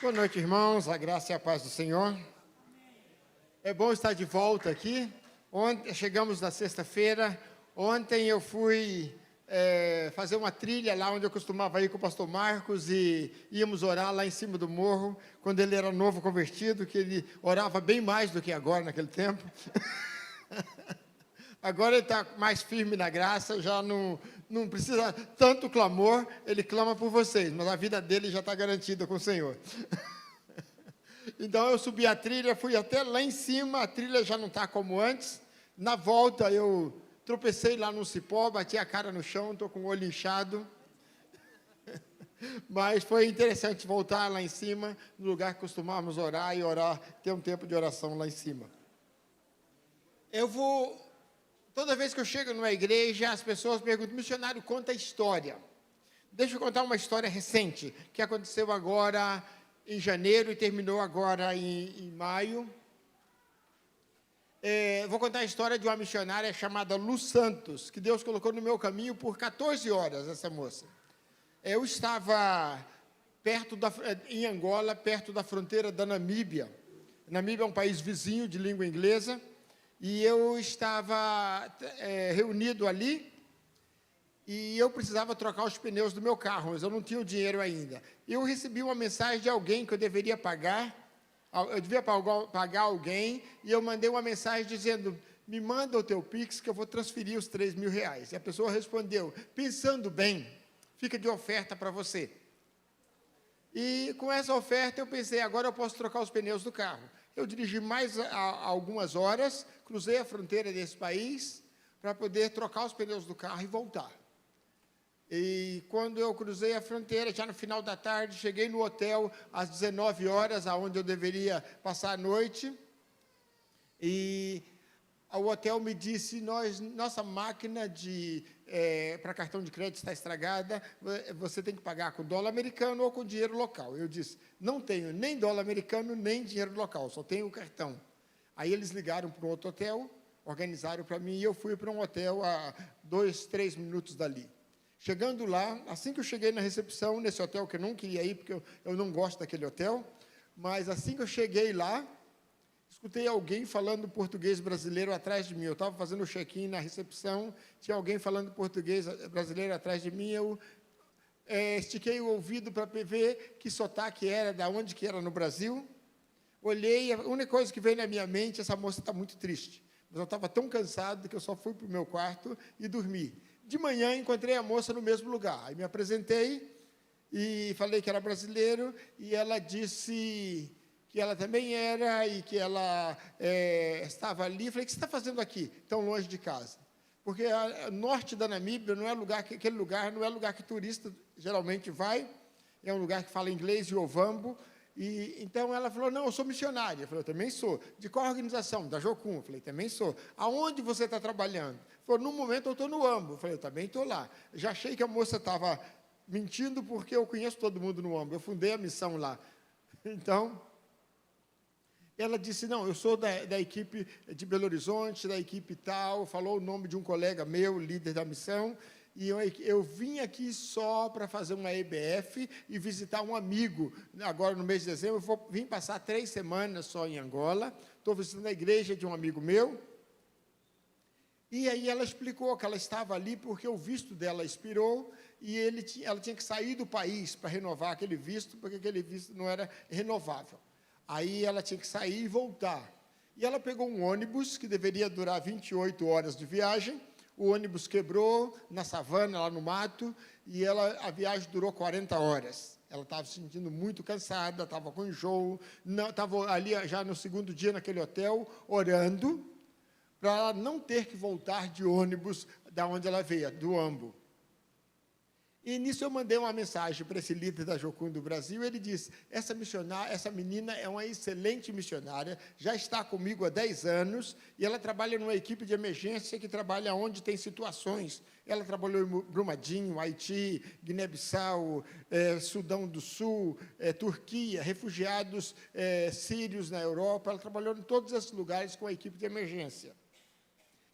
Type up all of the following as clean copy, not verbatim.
Boa noite, irmãos. A graça e a paz do Senhor. É bom estar de volta aqui. Ontem, chegamos na sexta-feira. Ontem eu fui fazer uma trilha lá onde eu costumava ir com o pastor Marcos e íamos orar lá em cima do morro, quando ele era novo convertido, que ele orava bem mais do que agora, naquele tempo. Agora ele está mais firme na graça, já não precisa tanto clamor, ele clama por vocês, mas a vida dele já está garantida com o Senhor. Então eu subi a trilha, fui até lá em cima, a trilha já não está como antes. Na volta eu tropecei lá no cipó, bati a cara no chão, estou com o olho inchado. Mas foi interessante voltar lá em cima, no lugar que costumávamos orar e orar, ter um tempo de oração lá em cima. Toda vez que eu chego numa igreja, as pessoas perguntam, missionário, conta a história. Deixa eu contar uma história recente, que aconteceu agora em janeiro e terminou agora em maio. Vou contar a história de uma missionária chamada Lu Santos, que Deus colocou no meu caminho por 14 horas, essa moça. Eu estava em Angola, perto da fronteira da Namíbia. Namíbia é um país vizinho de língua inglesa, e eu estava reunido ali, e eu precisava trocar os pneus do meu carro, mas eu não tinha o dinheiro ainda. Eu recebi uma mensagem de alguém que eu deveria pagar, eu devia pagar alguém, e eu mandei uma mensagem dizendo, me manda o teu Pix que eu vou transferir os 3 mil reais. E a pessoa respondeu, pensando bem, fica de oferta para você. E com essa oferta eu pensei, agora eu posso trocar os pneus do carro. Eu dirigi mais algumas horas, cruzei a fronteira desse país, para poder trocar os pneus do carro e voltar. E quando eu cruzei a fronteira, já no final da tarde, cheguei no hotel às 19 horas, aonde eu deveria passar a noite, e o hotel me disse, nossa máquina para cartão de crédito está estragada, você tem que pagar com dólar americano ou com dinheiro local. Eu disse, não tenho nem dólar americano, nem dinheiro local, só tenho o cartão. Aí eles ligaram para um outro hotel, organizaram para mim, e eu fui para um hotel a 2, 3 minutos dali. Chegando lá, assim que eu cheguei na recepção, nesse hotel que eu não queria ir, porque eu não gosto daquele hotel, mas assim que eu cheguei lá, escutei alguém falando português brasileiro atrás de mim. Eu estava fazendo o check-in na recepção, tinha alguém falando português brasileiro atrás de mim, eu estiquei o ouvido para ver que sotaque era, de onde que era no Brasil. Olhei, a única coisa que veio na minha mente, essa moça está muito triste. Mas eu estava tão cansado que eu só fui para o meu quarto e dormi. De manhã, encontrei a moça no mesmo lugar. Aí me apresentei e falei que era brasileiro, e ela disse que ela também era e que ela estava ali. Falei, o que você está fazendo aqui, tão longe de casa? Porque o norte da Namíbia não é aquele lugar não é lugar que turista geralmente vai, é um lugar que fala inglês e ovambo. E então ela falou, não, eu sou missionária. Eu falei, eu também sou. De qual organização? Da Jocum. Eu falei, também sou. Aonde você está trabalhando? Falou, no momento eu estou no AMBO. Eu falei, eu também estou lá. Já achei que a moça estava mentindo, porque eu conheço todo mundo no AMBO. Eu fundei a missão lá. Então, ela disse, não, eu sou da equipe de Belo Horizonte, da equipe tal, falou o nome de um colega meu, líder da missão, e eu vim aqui só para fazer uma EBF e visitar um amigo. Agora, no mês de dezembro, eu vim passar 3 semanas só em Angola, estou visitando a igreja de um amigo meu. E aí ela explicou que ela estava ali porque o visto dela expirou e ela tinha que sair do país para renovar aquele visto, porque aquele visto não era renovável. Aí ela tinha que sair e voltar. E ela pegou um ônibus que deveria durar 28 horas de viagem. O ônibus quebrou na savana, lá no mato, e a viagem durou 40 horas. Ela estava se sentindo muito cansada, estava com enjoo, estava ali já no segundo dia naquele hotel, orando, para ela não ter que voltar de ônibus da onde ela veio, do AMBO. E nisso eu mandei uma mensagem para esse líder da Jocum do Brasil, ele disse, essa menina é uma excelente missionária, já está comigo há 10 anos, e ela trabalha numa equipe de emergência que trabalha onde tem situações. Ela trabalhou em Brumadinho, Haiti, Guiné-Bissau, Sudão do Sul, Turquia, refugiados sírios na Europa, ela trabalhou em todos esses lugares com a equipe de emergência.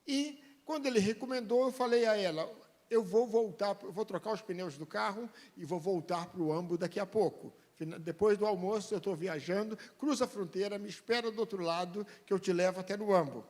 E, quando ele recomendou, eu falei a ela, eu vou trocar os pneus do carro e vou voltar para o AMBO daqui a pouco. Depois do almoço, eu estou viajando, cruza a fronteira, me espera do outro lado, que eu te levo até Nuambo.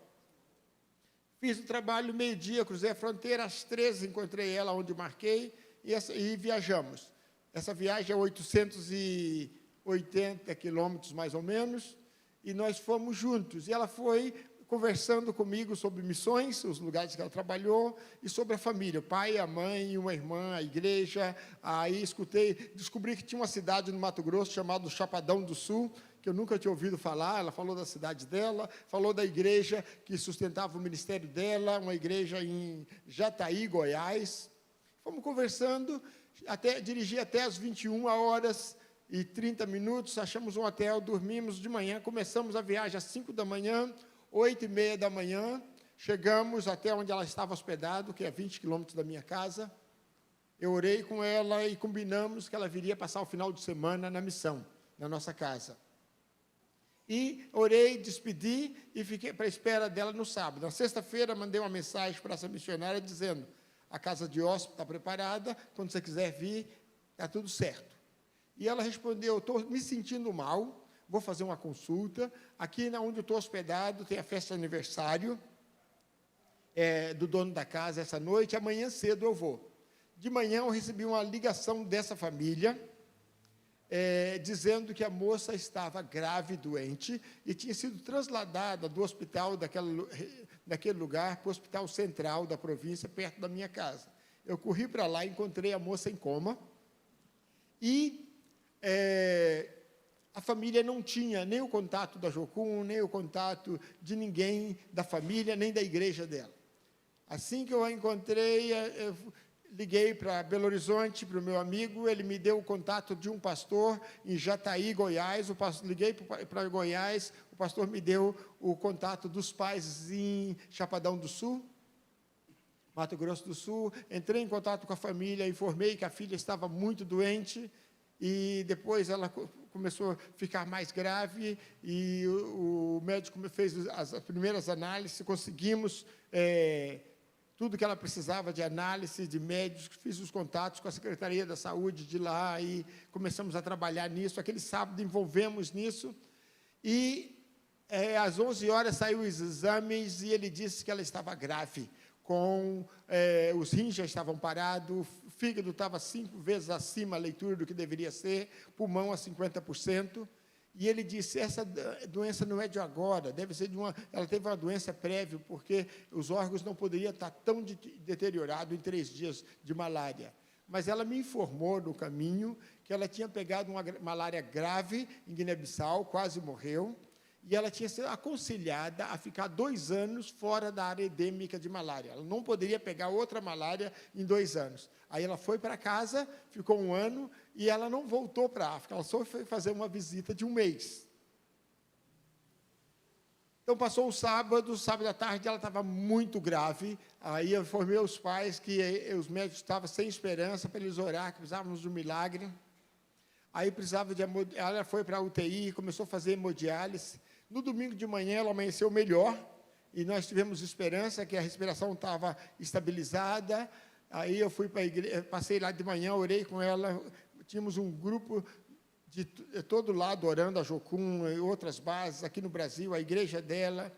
Fiz o trabalho, meio-dia, cruzei a fronteira, às 13 encontrei ela onde marquei, e viajamos. Essa viagem é 880 quilômetros, mais ou menos, e nós fomos juntos. E ela foi conversando comigo sobre missões, os lugares que ela trabalhou, e sobre a família, o pai, a mãe, uma irmã, a igreja. Aí descobri que tinha uma cidade no Mato Grosso chamada Chapadão do Sul, que eu nunca tinha ouvido falar. Ela falou da cidade dela, falou da igreja que sustentava o ministério dela, uma igreja em Jataí, Goiás. Fomos conversando, dirigi até às 21h30, achamos um hotel, dormimos de manhã, começamos a viagem às 5 da manhã, 8h30 da manhã, chegamos até onde ela estava hospedada, que é 20 quilômetros da minha casa. Eu orei com ela e combinamos que ela viria passar o final de semana na missão, na nossa casa. E orei, despedi e fiquei para a espera dela no sábado. Na sexta-feira, mandei uma mensagem para essa missionária dizendo: a casa de hóspede está preparada, quando você quiser vir, está tudo certo. E ela respondeu: estou me sentindo mal, vou fazer uma consulta. Aqui onde eu estou hospedado, tem a festa de aniversário do dono da casa essa noite, amanhã cedo eu vou. De manhã eu recebi uma ligação dessa família, dizendo que a moça estava grave, doente, e tinha sido trasladada do hospital daquele lugar para o hospital central da província, perto da minha casa. Eu corri para lá, encontrei a moça em coma, e a família não tinha nem o contato da Jocum, nem o contato de ninguém da família, nem da igreja dela. Assim que eu a encontrei, eu liguei para Belo Horizonte, para o meu amigo, ele me deu o contato de um pastor em Jataí, Goiás. Liguei para Goiás, o pastor me deu o contato dos pais em Chapadão do Sul, Mato Grosso do Sul. Entrei em contato com a família, informei que a filha estava muito doente, e depois ela começou a ficar mais grave, e o médico fez as primeiras análises, conseguimos tudo que ela precisava de análise, de médicos, fiz os contatos com a Secretaria da Saúde de lá, e começamos a trabalhar nisso. Aquele sábado envolvemos nisso, e às 11 horas saiu os exames, e ele disse que ela estava grave, os rins já estavam parados, o fígado estava 5 vezes acima a leitura do que deveria ser, pulmão a 50%, e ele disse: essa doença não é de agora, deve ser ela teve uma doença prévia, porque os órgãos não poderiam estar tão deteriorados em 3 dias de malária. Mas ela me informou no caminho que ela tinha pegado uma malária grave em Guiné-Bissau, quase morreu, e ela tinha sido aconselhada a ficar 2 anos fora da área endêmica de malária. Ela não poderia pegar outra malária em 2 anos. Aí ela foi para casa, ficou 1 ano, e ela não voltou para a África, ela só foi fazer uma visita de 1 mês. Então, passou o sábado à tarde, ela estava muito grave. Aí eu informei os pais que os médicos estavam sem esperança para eles orar, que precisávamos de um milagre. Aí ela foi para a UTI, começou a fazer hemodiálise. No domingo de manhã, ela amanheceu melhor, e nós tivemos esperança que a respiração estava estabilizada. Aí eu fui para a igreja, passei lá de manhã, orei com ela. Tínhamos um grupo de todo lado orando, a Jocum e outras bases, aqui no Brasil, a igreja dela.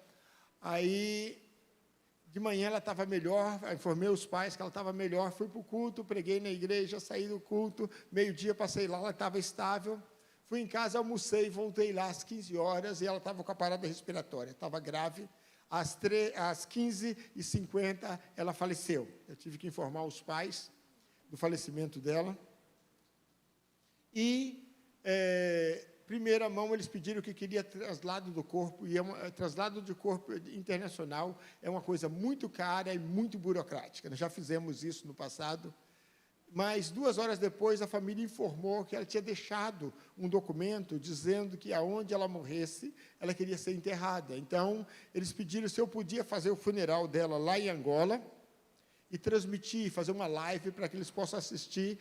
Aí, de manhã, ela estava melhor, informei os pais que ela estava melhor, fui para o culto, preguei na igreja, saí do culto, meio-dia passei lá, ela estava estável. Fui em casa, almocei, voltei lá às 15 horas, e ela estava com a parada respiratória, estava grave. Às 15h50, ela faleceu. Eu tive que informar os pais do falecimento dela. E, primeira mão, eles pediram que queria traslado do corpo, e traslado de corpo internacional é uma coisa muito cara e muito burocrática. Nós já fizemos isso no passado. Mas 2 horas depois, a família informou que ela tinha deixado um documento dizendo que aonde ela morresse, ela queria ser enterrada. Então, eles pediram se eu podia fazer o funeral dela lá em Angola e transmitir, fazer uma live para que eles possam assistir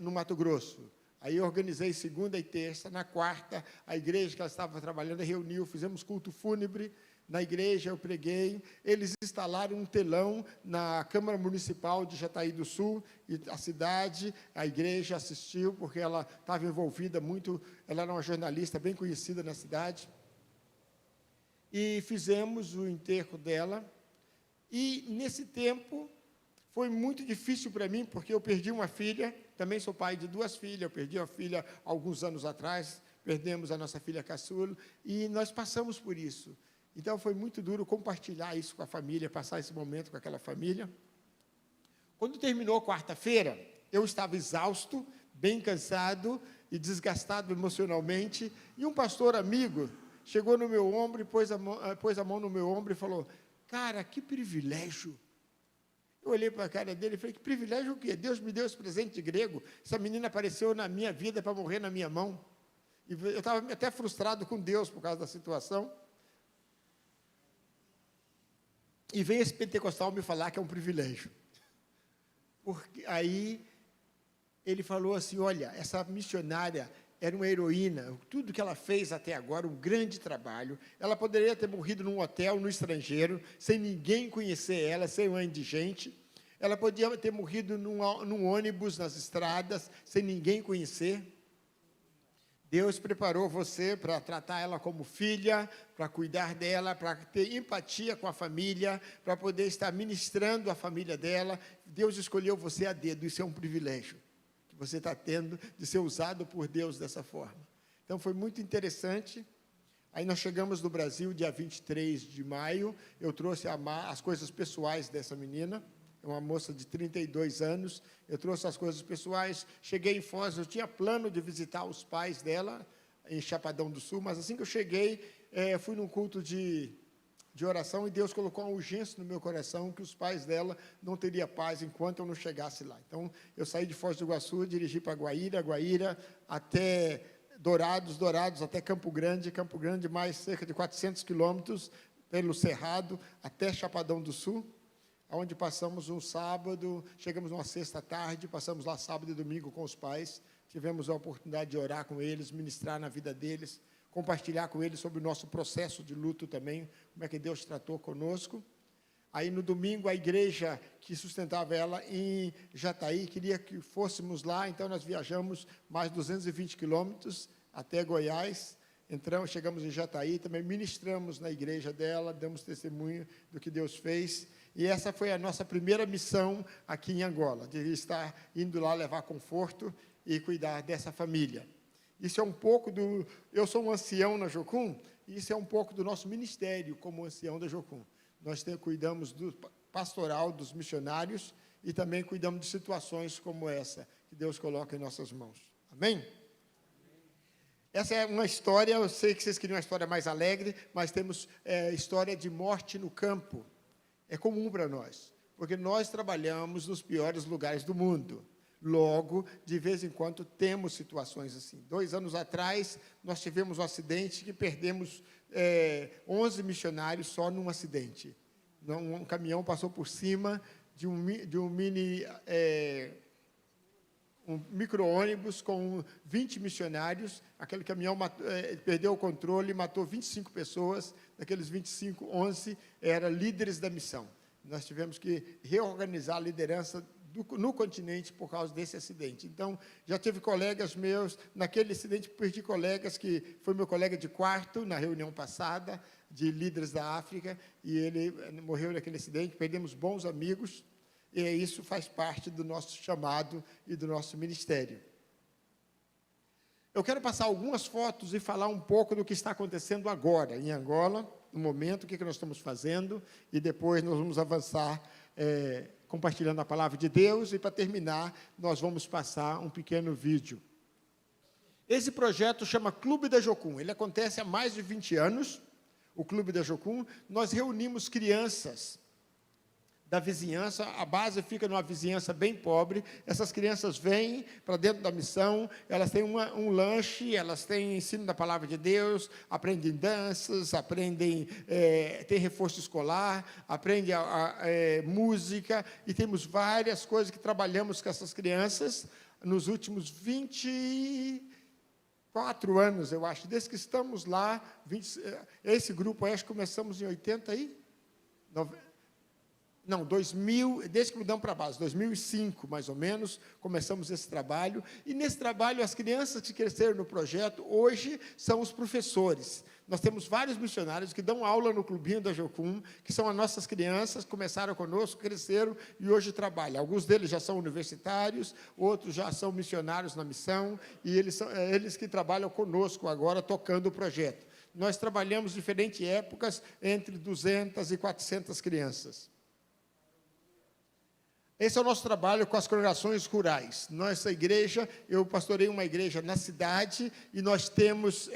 no Mato Grosso. Aí eu organizei segunda e terça. Na quarta, a igreja que ela estava trabalhando reuniu, fizemos culto fúnebre. na igreja, eu preguei. Eles instalaram um telão na Câmara Municipal de Jataí do Sul, e a cidade, a igreja assistiu, porque ela estava envolvida muito, ela era uma jornalista bem conhecida na cidade. E fizemos o enterro dela. E, nesse tempo, foi muito difícil para mim, porque eu perdi uma filha, também sou pai de 2 filhas, eu perdi uma filha alguns anos atrás, perdemos a nossa filha caçula, e nós passamos por isso. Então, foi muito duro compartilhar isso com a família, passar esse momento com aquela família. Quando terminou a quarta-feira, eu estava exausto, bem cansado e desgastado emocionalmente, e um pastor amigo chegou no meu ombro e pôs a mão no meu ombro e falou: cara, que privilégio. Eu olhei para a cara dele e falei: que privilégio o quê? Deus me deu esse presente de grego, essa menina apareceu na minha vida para morrer na minha mão. E eu estava até frustrado com Deus por causa da situação. E veio esse pentecostal me falar que é um privilégio. Porque aí ele falou assim: olha, essa missionária era uma heroína, tudo que ela fez até agora, um grande trabalho. Ela poderia ter morrido num hotel no estrangeiro, sem ninguém conhecer ela, sem um indigente. Ela podia ter morrido num ônibus nas estradas, sem ninguém conhecer. Deus preparou você para tratar ela como filha, para cuidar dela, para ter empatia com a família, para poder estar ministrando a família dela. Deus escolheu você a dedo, isso é um privilégio que você está tendo de ser usado por Deus dessa forma. Então, foi muito interessante. Aí nós chegamos no Brasil, dia 23 de maio, eu trouxe as coisas pessoais dessa menina, é uma moça de 32 anos, eu trouxe as coisas pessoais, cheguei em Foz, eu tinha plano de visitar os pais dela, em Chapadão do Sul, mas assim que eu cheguei, fui num culto de oração, e Deus colocou uma urgência no meu coração, que os pais dela não teriam paz enquanto eu não chegasse lá. Então, eu saí de Foz do Iguaçu, dirigi para Guaíra até Dourados até Campo Grande, mais cerca de 400 quilômetros, pelo Cerrado, até Chapadão do Sul, onde passamos um sábado, chegamos numa sexta-tarde, passamos lá sábado e domingo com os pais, tivemos a oportunidade de orar com eles, ministrar na vida deles, compartilhar com eles sobre o nosso processo de luto também, como é que Deus tratou conosco. Aí, no domingo, a igreja que sustentava ela em Jataí queria que fôssemos lá, então nós viajamos mais 220 quilômetros até Goiás, chegamos em Jataí, também ministramos na igreja dela, damos testemunho do que Deus fez. E essa foi a nossa primeira missão aqui em Angola, de estar indo lá levar conforto e cuidar dessa família. Isso é um pouco do... Eu sou um ancião na Jocum, e isso é um pouco do nosso ministério como ancião da Jocum. Nós cuidamos do pastoral, dos missionários, e também cuidamos de situações como essa, que Deus coloca em nossas mãos. Amém? Essa é uma história, eu sei que vocês queriam uma história mais alegre, mas temos história de morte no campo. É comum para nós, porque nós trabalhamos nos piores lugares do mundo. Logo, de vez em quando, temos situações assim. 2 anos atrás, nós tivemos um acidente que perdemos 11 missionários só num acidente. Um caminhão passou por cima de um micro-ônibus com 20 missionários. Aquele caminhão perdeu o controle e matou 25 pessoas. Daqueles 25, 11 eram líderes da missão. Nós tivemos que reorganizar a liderança no continente por causa desse acidente. Então, já tive colegas meus, naquele acidente perdi colegas, que foi meu colega de quarto, na reunião passada, de líderes da África, e ele morreu naquele acidente, perdemos bons amigos, e isso faz parte do nosso chamado e do nosso ministério. Eu quero passar algumas fotos e falar um pouco do que está acontecendo agora, em Angola, no momento, o que nós estamos fazendo, e depois nós vamos avançar compartilhando a palavra de Deus, e para terminar, nós vamos passar um pequeno vídeo. Esse projeto chama Clube da Jocum, ele acontece há mais de 20 anos, o Clube da Jocum. Nós reunimos crianças da vizinhança, a base fica numa vizinhança bem pobre, essas crianças vêm para dentro da missão, elas têm um lanche, elas têm ensino da palavra de Deus, aprendem danças, aprendem, tem reforço escolar, aprendem música, e temos várias coisas que trabalhamos com essas crianças nos últimos 20 4 anos, eu acho, desde que estamos lá, esse grupo, acho que começamos em 80 e... Não, 2000, desde que mudamos para a base, 2005, mais ou menos, começamos esse trabalho. E nesse trabalho, as crianças que cresceram no projeto, hoje, são os professores. Nós temos vários missionários que dão aula no clubinho da Jocum, que são as nossas crianças, começaram conosco, cresceram e hoje trabalham. Alguns deles já são universitários, outros já são missionários na missão, e eles são eles que trabalham conosco agora, tocando o projeto. Nós trabalhamos diferentes épocas, entre 200 e 400 crianças. Esse é o nosso trabalho com as congregações rurais. Nossa igreja, eu pastorei uma igreja na cidade e nós temos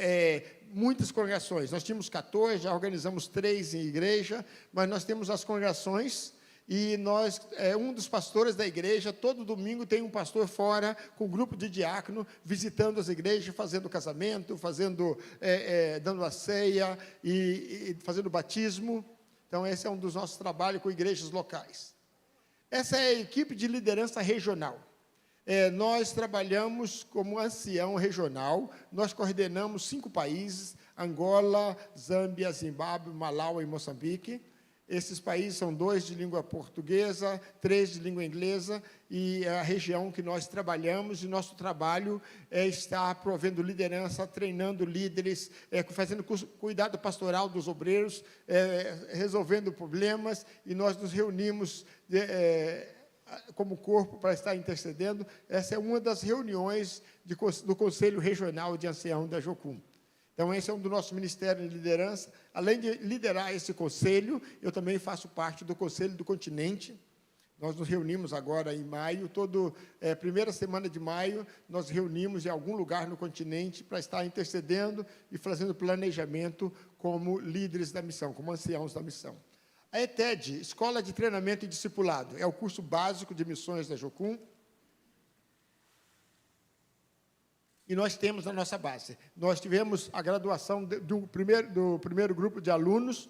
muitas congregações. Nós tínhamos 14, já organizamos 3 em igreja, mas nós temos as congregações e nós, um dos pastores da igreja, todo domingo tem um pastor fora com um grupo de diácono, visitando as igrejas, fazendo casamento, dando a ceia e fazendo batismo. Então, esse é um dos nossos trabalhos com igrejas locais. Essa é a equipe de liderança regional. Nós trabalhamos como ancião regional, nós coordenamos 5 países, Angola, Zâmbia, Zimbábue, Malau e Moçambique. Esses países são 2 de língua portuguesa, 3 de língua inglesa, e é a região que nós trabalhamos, e nosso trabalho está provendo liderança, treinando líderes, fazendo cuidado pastoral dos obreiros, resolvendo problemas, e nós nos reunimos como corpo para estar intercedendo. Essa é uma das reuniões do Conselho Regional de Ancião da Jocum. Então, esse é um do nosso Ministério de Liderança. Além de liderar esse conselho, eu também faço parte do Conselho do Continente. Nós nos reunimos agora em maio, primeira semana de maio, nós reunimos em algum lugar no continente para estar intercedendo e fazendo planejamento como líderes da missão, como anciãos da missão. A ETED, Escola de Treinamento e Discipulado, é o curso básico de missões da Jocum. E nós temos na nossa base. Nós tivemos a graduação do primeiro grupo de alunos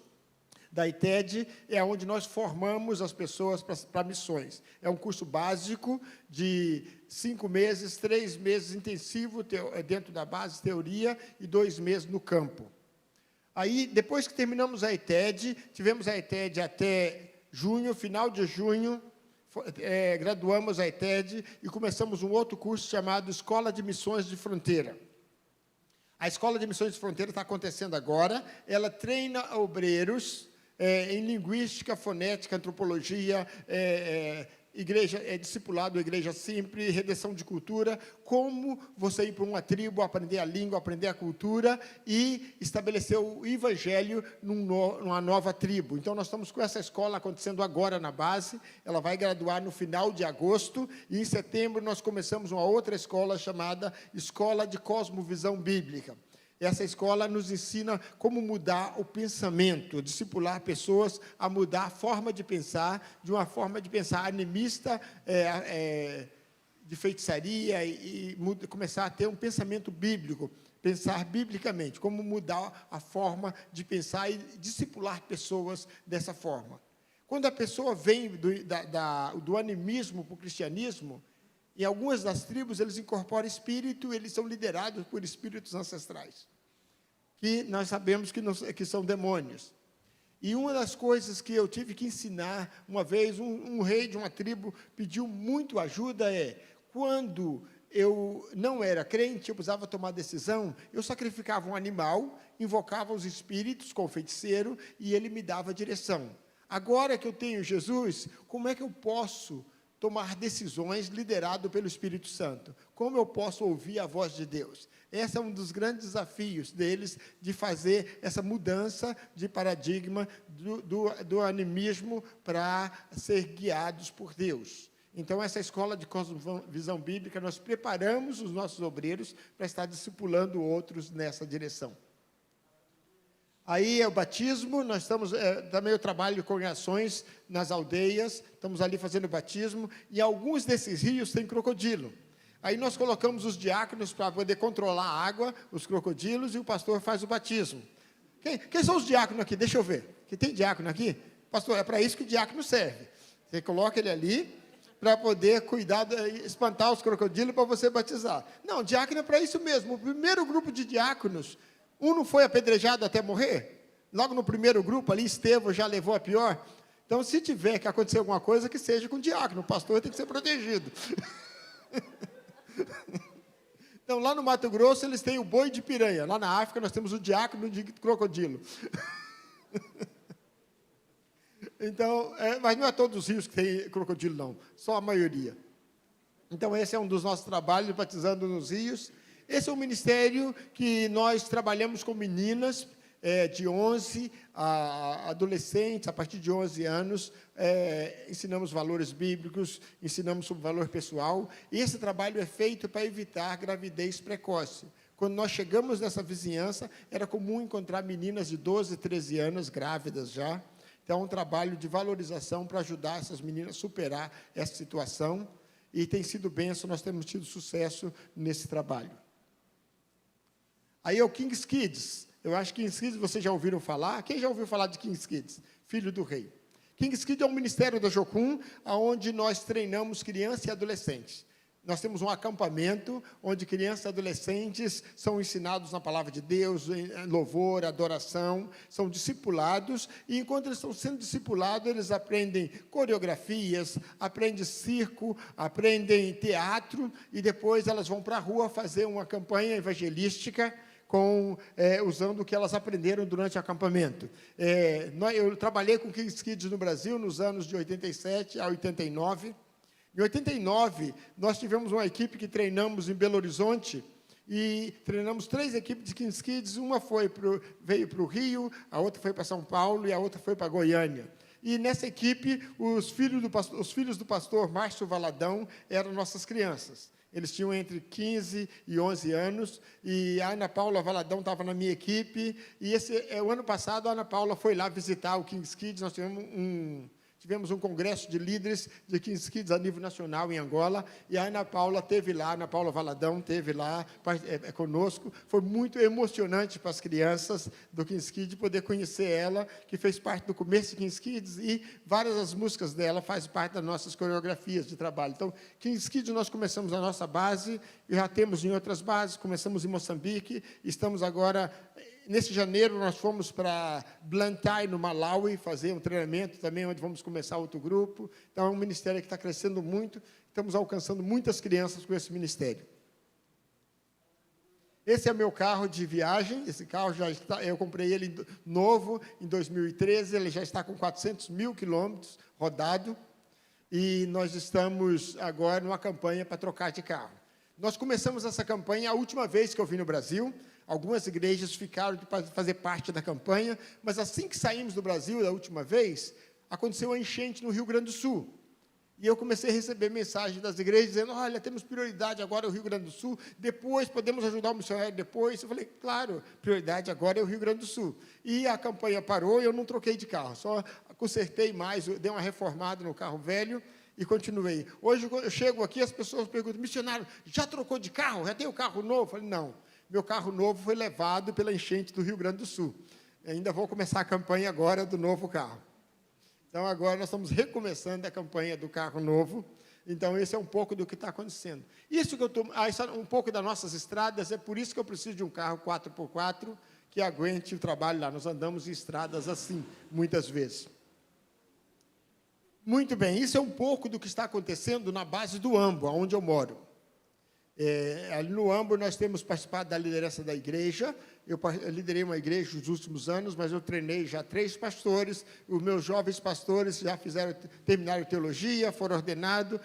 da ITED, onde nós formamos as pessoas para missões. É um curso básico de 5 meses, 3 meses intensivo dentro da base, teoria, e 2 meses no campo. Aí, depois que terminamos a ITED, tivemos a ITED até junho, final de junho, graduamos a ITED e começamos um outro curso chamado Escola de Missões de Fronteira. A Escola de Missões de Fronteira está acontecendo agora, ela treina obreiros em linguística, fonética, antropologia, discipulado, igreja simples, redenção de cultura, como você ir para uma tribo, aprender a língua, aprender a cultura e estabelecer o evangelho numa nova tribo. Então, nós estamos com essa escola acontecendo agora na base, ela vai graduar no final de agosto, e em setembro nós começamos uma outra escola chamada Escola de Cosmovisão Bíblica. Essa escola nos ensina como mudar o pensamento, discipular pessoas a mudar a forma de pensar, de uma forma de pensar animista, de feitiçaria, e começar a ter um pensamento bíblico, pensar biblicamente, como mudar a forma de pensar e discipular pessoas dessa forma. Quando a pessoa vem do animismo para o cristianismo, em algumas das tribos, eles incorporam espírito, eles são liderados por espíritos ancestrais, que nós sabemos que são demônios. E uma das coisas que eu tive que ensinar, uma vez, um rei de uma tribo pediu muito ajuda, quando eu não era crente, eu precisava tomar decisão, eu sacrificava um animal, invocava os espíritos com o feiticeiro, e ele me dava direção. Agora que eu tenho Jesus, como é que eu posso tomar decisões liderado pelo Espírito Santo? Como eu posso ouvir a voz de Deus? Esse é um dos grandes desafios deles, de fazer essa mudança de paradigma do animismo para ser guiados por Deus. Então, essa escola de cosmovisão bíblica, nós preparamos os nossos obreiros para estar discipulando outros nessa direção. Aí é o batismo, nós estamos, também eu trabalho com congregações nas aldeias, estamos ali fazendo batismo, e alguns desses rios têm crocodilo. Aí nós colocamos os diáconos para poder controlar a água, os crocodilos, e o pastor faz o batismo. Quem são os diáconos aqui? Deixa eu ver. Que tem diácono aqui? Pastor, é para isso que o diácono serve. Você coloca ele ali, para poder cuidar, espantar os crocodilos para você batizar. Não, diácono é para isso mesmo. O primeiro grupo de diáconos, um não foi apedrejado até morrer? Logo no primeiro grupo ali, Estevão já levou a pior. Então, se tiver que acontecer alguma coisa, que seja com o diácono. O pastor tem que ser protegido. Então, lá no Mato Grosso, eles têm o boi de piranha. Lá na África, nós temos o diácono de crocodilo. Então, mas não é todos os rios que tem crocodilo, não. Só a maioria. Então, esse é um dos nossos trabalhos, batizando nos rios. Esse é um ministério que nós trabalhamos com meninas de 11 a adolescentes, a partir de 11 anos, ensinamos valores bíblicos, ensinamos sobre valor pessoal, e esse trabalho é feito para evitar gravidez precoce. Quando nós chegamos nessa vizinhança, era comum encontrar meninas de 12, 13 anos, grávidas já. Então, é um trabalho de valorização para ajudar essas meninas a superar essa situação, e tem sido bênção, nós temos tido sucesso nesse trabalho. Aí é o King's Kids. Eu acho que King's Kids vocês já ouviram falar. Quem já ouviu falar de King's Kids? Filho do Rei. King's Kids é um ministério da Jocum, onde nós treinamos crianças e adolescentes. Nós temos um acampamento onde crianças e adolescentes são ensinados na palavra de Deus, em louvor, adoração, são discipulados, e enquanto eles estão sendo discipulados, eles aprendem coreografias, aprendem circo, aprendem teatro, e depois elas vão para a rua fazer uma campanha evangelística, usando o que elas aprenderam durante o acampamento. Eu trabalhei com King's Kids no Brasil nos anos de 87 a 89. Em 89, nós tivemos uma equipe que treinamos em Belo Horizonte, e treinamos 3 equipes de King's Kids, uma veio para o Rio, a outra foi para São Paulo e a outra foi para Goiânia. E nessa equipe, os filhos do pastor Márcio Valadão eram nossas crianças. Eles tinham entre 15 e 11 anos, e a Ana Paula Valadão estava na minha equipe, e o ano passado a Ana Paula foi lá visitar o King's Kids, nós tivemos um congresso de líderes de King's Kids a nível nacional em Angola, e a Ana Paula esteve lá, Ana Paula Valadão esteve lá conosco. Foi muito emocionante para as crianças do King's Kids poder conhecer ela, que fez parte do começo de King's Kids, e várias das músicas dela fazem parte das nossas coreografias de trabalho. Então, King's Kids, nós começamos a nossa base, e já temos em outras bases, começamos em Moçambique, estamos agora... Nesse janeiro, nós fomos para Blantyre, no Malawi, fazer um treinamento também, onde vamos começar outro grupo. Então, é um ministério que está crescendo muito, estamos alcançando muitas crianças com esse ministério. Esse é meu carro de viagem, esse carro já está, eu comprei ele novo em 2013, ele já está com 400 mil quilômetros rodado, e nós estamos agora numa campanha para trocar de carro. Nós começamos essa campanha a última vez que eu vim no Brasil. Algumas igrejas ficaram de fazer parte da campanha, mas assim que saímos do Brasil, da última vez, aconteceu uma enchente no Rio Grande do Sul. E eu comecei a receber mensagens das igrejas dizendo, olha, temos prioridade agora o Rio Grande do Sul, depois podemos ajudar o missionário depois. Eu falei, claro, prioridade agora é o Rio Grande do Sul. E a campanha parou e eu não troquei de carro, só consertei mais, dei uma reformada no carro velho e continuei. Hoje eu chego aqui, as pessoas perguntam, missionário, já trocou de carro? Já tem o carro novo? Eu falei, não. Meu carro novo foi levado pela enchente do Rio Grande do Sul. Ainda vou começar a campanha agora do novo carro. Então, agora nós estamos recomeçando a campanha do carro novo. Então, esse é um pouco do que está acontecendo. Isso que eu estou... um pouco das nossas estradas, é por isso que eu preciso de um carro 4x4 que aguente o trabalho lá. Nós andamos em estradas assim, muitas vezes. Muito bem, isso é um pouco do que está acontecendo na base do Ambo, onde eu moro. Ali no Ambo, nós temos participado da liderança da igreja. Eu liderei uma igreja nos últimos anos, mas eu treinei já 3 pastores. Os meus jovens pastores já terminaram teologia, foram ordenados,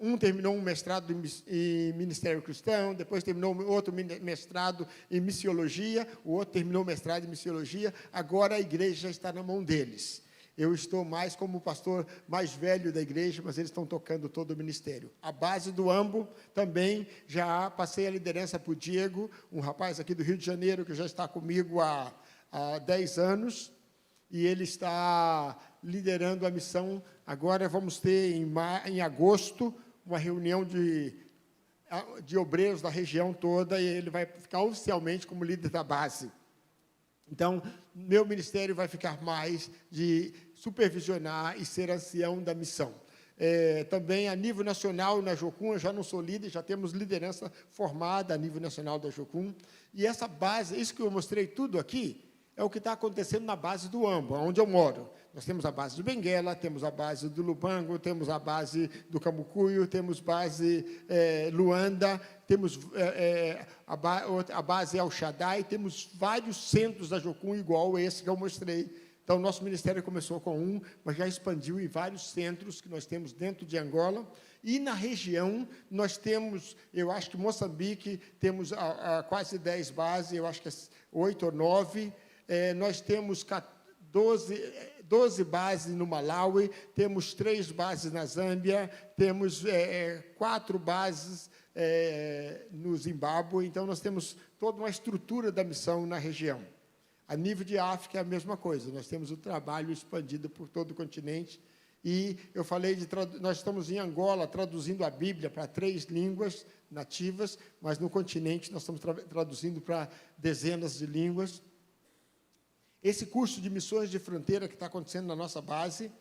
um terminou um mestrado em ministério cristão, depois terminou outro mestrado em missiologia, o outro terminou o mestrado em missiologia. Agora a igreja já está na mão deles. Eu estou mais como o pastor mais velho da igreja, mas eles estão tocando todo o ministério. A base do Ambo também já passei a liderança para o Diego, um rapaz aqui do Rio de Janeiro, que já está comigo há 10 anos, e ele está liderando a missão. Agora vamos ter, em agosto, uma reunião de obreiros da região toda, e ele vai ficar oficialmente como líder da base. Então, meu ministério vai ficar mais de supervisionar e ser ancião da missão. também a nível nacional na Jocum. Eu já não sou líder, já temos liderança formada a nível nacional da Jocum. E essa base, isso que eu mostrei tudo aqui, é o que está acontecendo na base do Ambo, onde eu moro. Nós temos a base do Benguela, temos a base do Lubango, temos a base do Cambucuio, temos base Luanda, temos a base El Shaddai, temos vários centros da Jocum igual esse que eu mostrei. Então, nosso ministério começou com um, mas já expandiu em vários centros que nós temos dentro de Angola. E na região, nós temos, eu acho que Moçambique, temos quase 10 bases, eu acho que 8 ou 9. Nós temos 12 bases no Malawi, temos 3 bases na Zâmbia, temos 4 bases no Zimbábue. Então, nós temos toda uma estrutura da missão na região. A nível de África é a mesma coisa, nós temos o trabalho expandido por todo o continente. E eu falei nós estamos em Angola traduzindo a Bíblia para 3 línguas nativas, mas no continente nós estamos traduzindo para dezenas de línguas. Esse curso de missões de fronteira que está acontecendo na nossa base,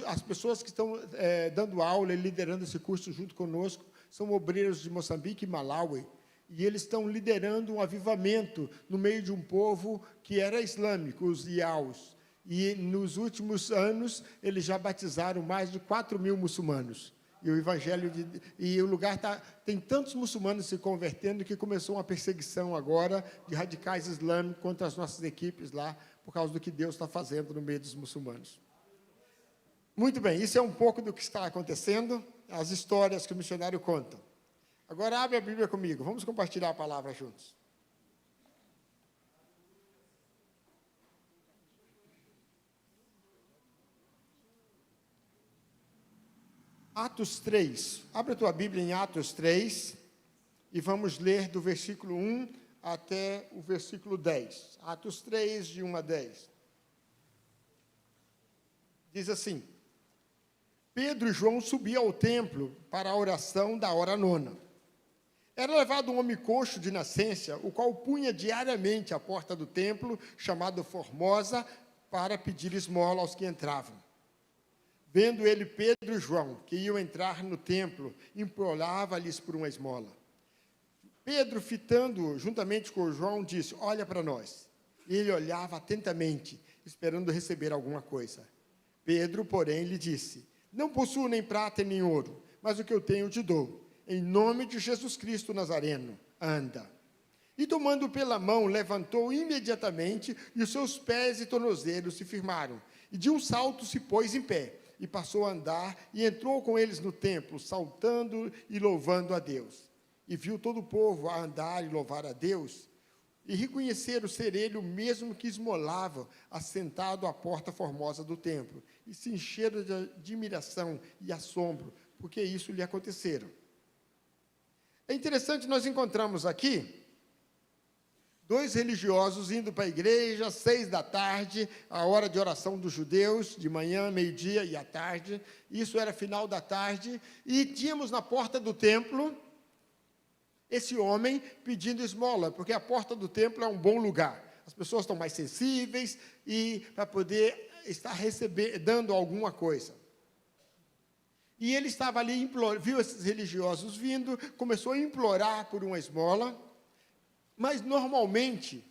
as pessoas que estão dando aula e liderando esse curso junto conosco são obreiros de Moçambique e Malawi, e eles estão liderando um avivamento no meio de um povo que era islâmico, os Iaus. E, nos últimos anos, eles já batizaram mais de 4.000 muçulmanos. E o evangelho e o lugar tem tantos muçulmanos se convertendo que começou uma perseguição agora de radicais islâmicos contra as nossas equipes lá, por causa do que Deus está fazendo no meio dos muçulmanos. Muito bem, isso é um pouco do que está acontecendo, as histórias que o missionário conta. Agora abre a Bíblia comigo, vamos compartilhar a palavra juntos. Atos 3, abre a tua Bíblia em Atos 3, e vamos ler do versículo 1 até o versículo 10. Atos 3, de 1 a 10. Diz assim: Pedro e João subiam ao templo para a oração da hora nona. Era levado um homem coxo de nascença, o qual punha diariamente à porta do templo, chamado Formosa, para pedir esmola aos que entravam. Vendo ele Pedro e João, que iam entrar no templo, implorava-lhes por uma esmola. Pedro, fitando juntamente com João, disse: olha para nós. E ele olhava atentamente, esperando receber alguma coisa. Pedro, porém, lhe disse: não possuo nem prata nem ouro, mas o que eu tenho te dou. Em nome de Jesus Cristo Nazareno, anda. E tomando pela mão, levantou imediatamente, e os seus pés e tornozelos se firmaram. E de um salto se pôs em pé. E passou a andar, e entrou com eles no templo, saltando e louvando a Deus. E viu todo o povo a andar e louvar a Deus, e reconheceram ser ele o mesmo que esmolava, assentado à porta formosa do templo, e se encheram de admiração e assombro, porque isso lhe aconteceram. É interessante, nós encontramos aqui 2 religiosos indo para a igreja, 6 da tarde, a hora de oração dos judeus, de manhã, meio-dia e à tarde. Isso era final da tarde. E tínhamos na porta do templo esse homem pedindo esmola, porque a porta do templo é um bom lugar. As pessoas estão mais sensíveis e para poder estar dando alguma coisa. E ele estava ali, viu esses religiosos vindo, começou a implorar por uma esmola. Mas, normalmente,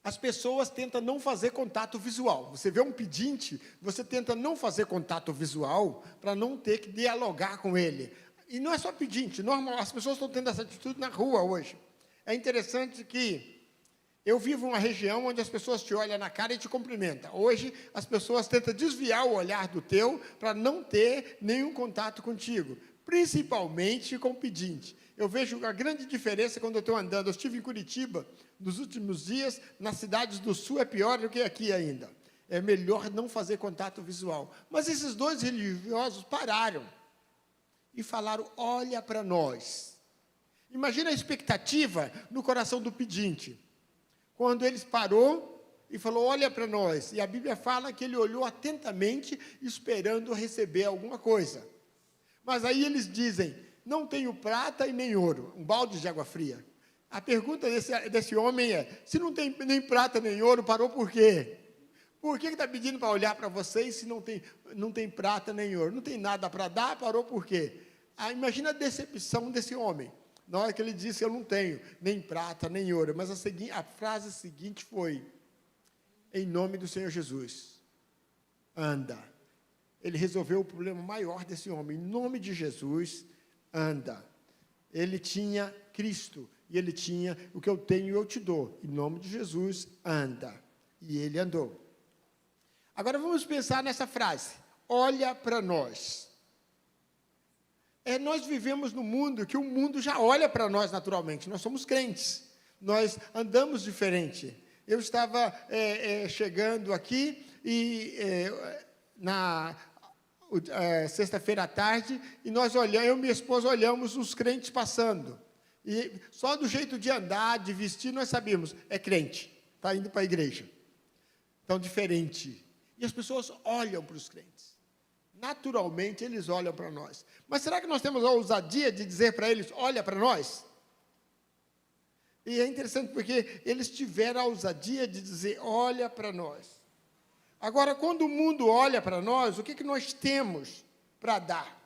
as pessoas tentam não fazer contato visual. Você vê um pedinte, você tenta não fazer contato visual para não ter que dialogar com ele. E não é só pedinte, normal, as pessoas estão tendo essa atitude na rua hoje. É interessante que eu vivo em uma região onde as pessoas te olham na cara e te cumprimentam. Hoje, as pessoas tentam desviar o olhar do teu para não ter nenhum contato contigo, principalmente com o pedinte. Eu vejo a grande diferença quando eu estou andando. Eu estive em Curitiba nos últimos dias, nas cidades do sul é pior do que aqui ainda. É melhor não fazer contato visual. Mas esses 2 religiosos pararam e falaram: olha para nós. Imagina a expectativa no coração do pedinte. Quando ele parou e falou: olha para nós. E a Bíblia fala que ele olhou atentamente, esperando receber alguma coisa. Mas aí eles dizem: não tenho prata e nem ouro, um balde de água fria. A pergunta desse homem é: se não tem nem prata nem ouro, parou por quê? Por que está pedindo para olhar para vocês se não tem prata nem ouro? Não tem nada para dar, parou por quê? Imagina a decepção desse homem. Na hora que ele disse, eu não tenho nem prata nem ouro. Mas a frase seguinte foi, em nome do Senhor Jesus, anda. Ele resolveu o problema maior desse homem. Em nome de Jesus, anda. Ele tinha Cristo. E ele tinha, o que eu tenho eu te dou. Em nome de Jesus, anda. E ele andou. Agora vamos pensar nessa frase. Olha para nós. Nós vivemos num mundo que o mundo já olha para nós naturalmente. Nós somos crentes. Nós andamos diferente. Eu estava chegando aqui e na sexta-feira à tarde, e eu e minha esposa olhamos os crentes passando. E só do jeito de andar, de vestir, nós sabíamos, é crente, está indo para a igreja. Então, diferente. E as pessoas olham para os crentes. Naturalmente, eles olham para nós. Mas será que nós temos a ousadia de dizer para eles, olha para nós? E é interessante porque eles tiveram a ousadia de dizer, olha para nós. Agora, quando o mundo olha para nós, o que nós temos para dar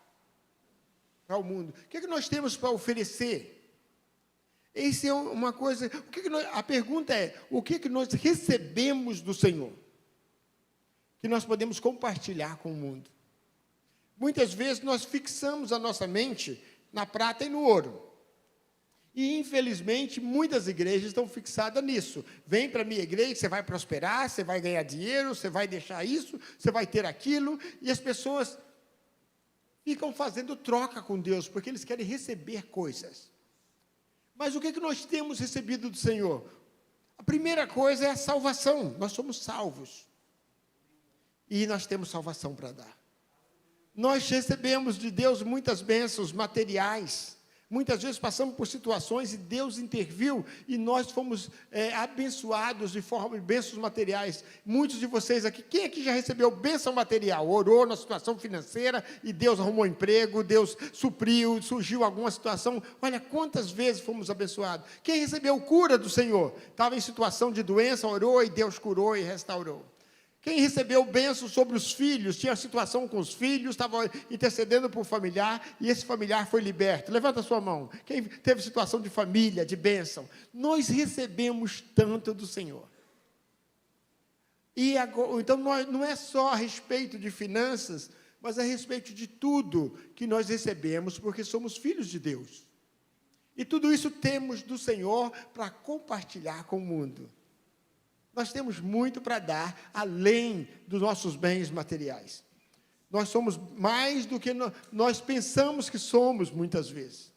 para o mundo? O que nós temos para oferecer? Essa é uma coisa... a pergunta é, o que nós recebemos do Senhor? Que nós podemos compartilhar com o mundo. Muitas vezes nós fixamos a nossa mente na prata e no ouro. E, infelizmente, muitas igrejas estão fixadas nisso. Vem para a minha igreja, você vai prosperar, você vai ganhar dinheiro, você vai deixar isso, você vai ter aquilo. E as pessoas ficam fazendo troca com Deus, porque eles querem receber coisas. Mas o que nós temos recebido do Senhor? A primeira coisa é a salvação. Nós somos salvos. E nós temos salvação para dar. Nós recebemos de Deus muitas bênçãos materiais. Muitas vezes passamos por situações e Deus interviu e nós fomos abençoados de bênçãos materiais. Muitos de vocês aqui, quem aqui já recebeu bênção material? Orou na situação financeira e Deus arrumou emprego, Deus supriu, surgiu alguma situação. Olha quantas vezes fomos abençoados. Quem recebeu cura do Senhor? Estava em situação de doença, orou e Deus curou e restaurou. Quem recebeu bênção sobre os filhos, tinha situação com os filhos, estava intercedendo por um familiar, e esse familiar foi liberto. Levanta a sua mão. Quem teve situação de família, de bênção? Nós recebemos tanto do Senhor. E agora, então, não é só a respeito de finanças, mas a respeito de tudo que nós recebemos, porque somos filhos de Deus. E tudo isso temos do Senhor para compartilhar com o mundo. Nós temos muito para dar, além dos nossos bens materiais. Nós somos mais do que nós pensamos que somos, muitas vezes.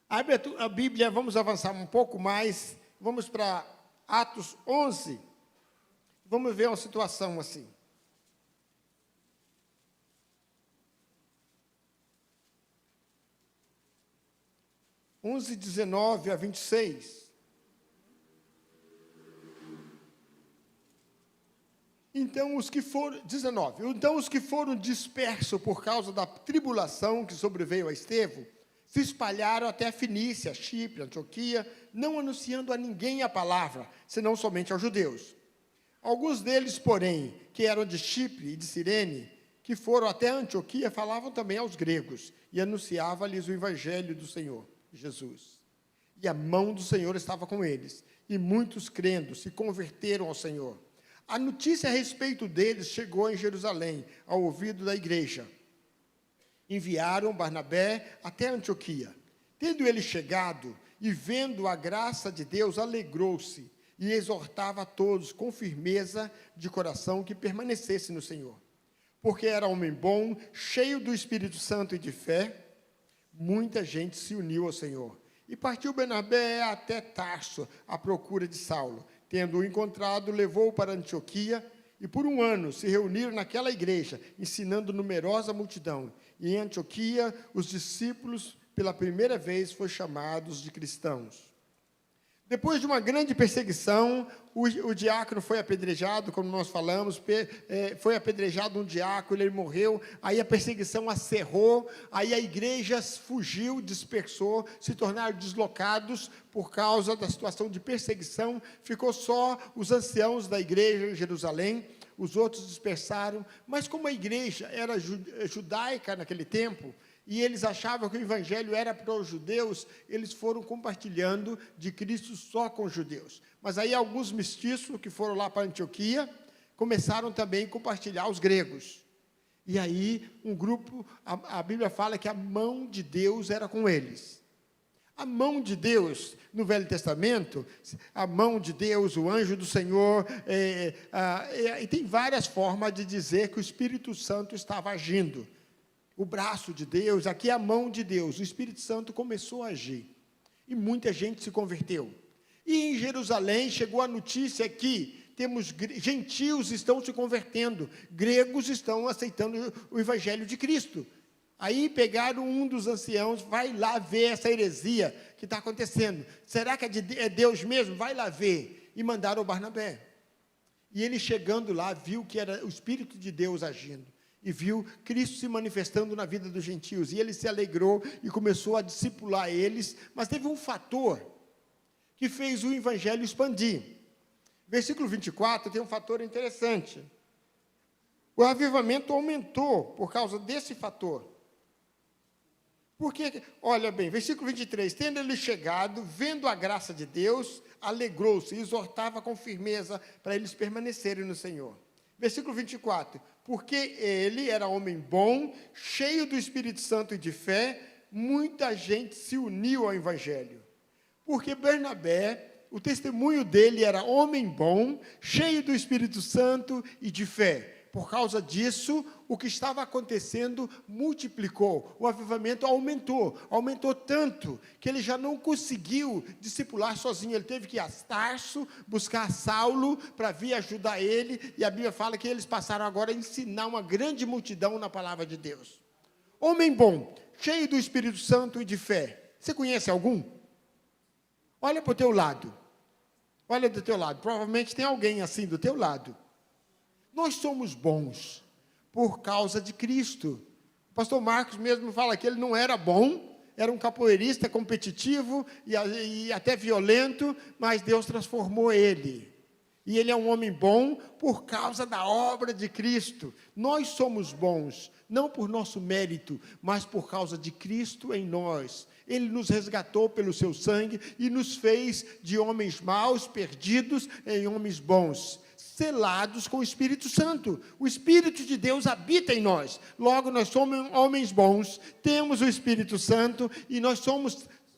Abre a Bíblia, vamos avançar um pouco mais, vamos para Atos 11, vamos ver uma situação assim. (11, 19 a 26). Então os que foram dispersos por causa da tribulação que sobreveio a Estevão, se espalharam até a Fenícia, Chipre, Antioquia, não anunciando a ninguém a palavra, senão somente aos judeus. Alguns deles, porém, que eram de Chipre e de Cirene, que foram até Antioquia, falavam também aos gregos, e anunciavam-lhes o evangelho do Senhor, Jesus. E a mão do Senhor estava com eles, e muitos crendo se converteram ao Senhor. A notícia a respeito deles chegou em Jerusalém, ao ouvido da igreja. Enviaram Barnabé até Antioquia. Tendo ele chegado e vendo a graça de Deus, alegrou-se e exortava a todos com firmeza de coração que permanecessem no Senhor. Porque era homem bom, cheio do Espírito Santo e de fé, muita gente se uniu ao Senhor. E partiu Barnabé até Tarso, à procura de Saulo. Tendo-o encontrado, levou-o para Antioquia, e por 1 ano se reuniram naquela igreja, ensinando numerosa multidão. E em Antioquia, os discípulos, pela primeira vez, foram chamados de cristãos. Depois de uma grande perseguição, o diácono foi apedrejado, como nós falamos, foi apedrejado um diácono, ele morreu, aí a perseguição acerrou, aí a igreja fugiu, dispersou, se tornaram deslocados por causa da situação de perseguição, ficou só os anciãos da igreja em Jerusalém, os outros dispersaram, mas como a igreja era judaica naquele tempo, e eles achavam que o evangelho era para os judeus, eles foram compartilhando de Cristo só com os judeus. Mas aí alguns mestiços que foram lá para Antioquia, começaram também a compartilhar os gregos. E aí um grupo, a Bíblia fala que a mão de Deus era com eles. A mão de Deus, no Velho Testamento, a mão de Deus, o anjo do Senhor, e tem várias formas de dizer que o Espírito Santo estava agindo. O braço de Deus, aqui é a mão de Deus, o Espírito Santo começou a agir, e muita gente se converteu. E em Jerusalém chegou a notícia que gentios estão se convertendo, gregos estão aceitando o evangelho de Cristo. Aí pegaram um dos anciãos, vai lá ver essa heresia que está acontecendo. Será que é Deus mesmo? Vai lá ver. E mandaram o Barnabé. E ele chegando lá, viu que era o Espírito de Deus agindo. E viu Cristo se manifestando na vida dos gentios, e ele se alegrou e começou a discipular eles, mas teve um fator que fez o evangelho expandir. Versículo 24 tem um fator interessante. O avivamento aumentou por causa desse fator. Porque, olha bem, versículo 23, tendo ele chegado, vendo a graça de Deus, alegrou-se e exortava com firmeza para eles permanecerem no Senhor. Versículo 24, porque ele era homem bom, cheio do Espírito Santo e de fé, muita gente se uniu ao Evangelho. Porque Barnabé, o testemunho dele era homem bom, cheio do Espírito Santo e de fé. Por causa disso, o que estava acontecendo multiplicou, o avivamento aumentou tanto, que ele já não conseguiu discipular sozinho, ele teve que ir a Tarso, buscar Saulo, para vir ajudar ele, e a Bíblia fala que eles passaram agora a ensinar uma grande multidão na palavra de Deus. Homem bom, cheio do Espírito Santo e de fé. Você conhece algum? Olha para o teu lado, olha do teu lado, provavelmente tem alguém assim do teu lado. Nós somos bons por causa de Cristo. O pastor Marcos mesmo fala que ele não era bom, era um capoeirista competitivo e até violento, mas Deus transformou ele. E ele é um homem bom por causa da obra de Cristo. Nós somos bons, não por nosso mérito, mas por causa de Cristo em nós. Ele nos resgatou pelo seu sangue e nos fez de homens maus, perdidos, em homens bons, selados com o Espírito Santo. O Espírito de Deus habita em nós. Logo, nós somos homens bons, temos o Espírito Santo, e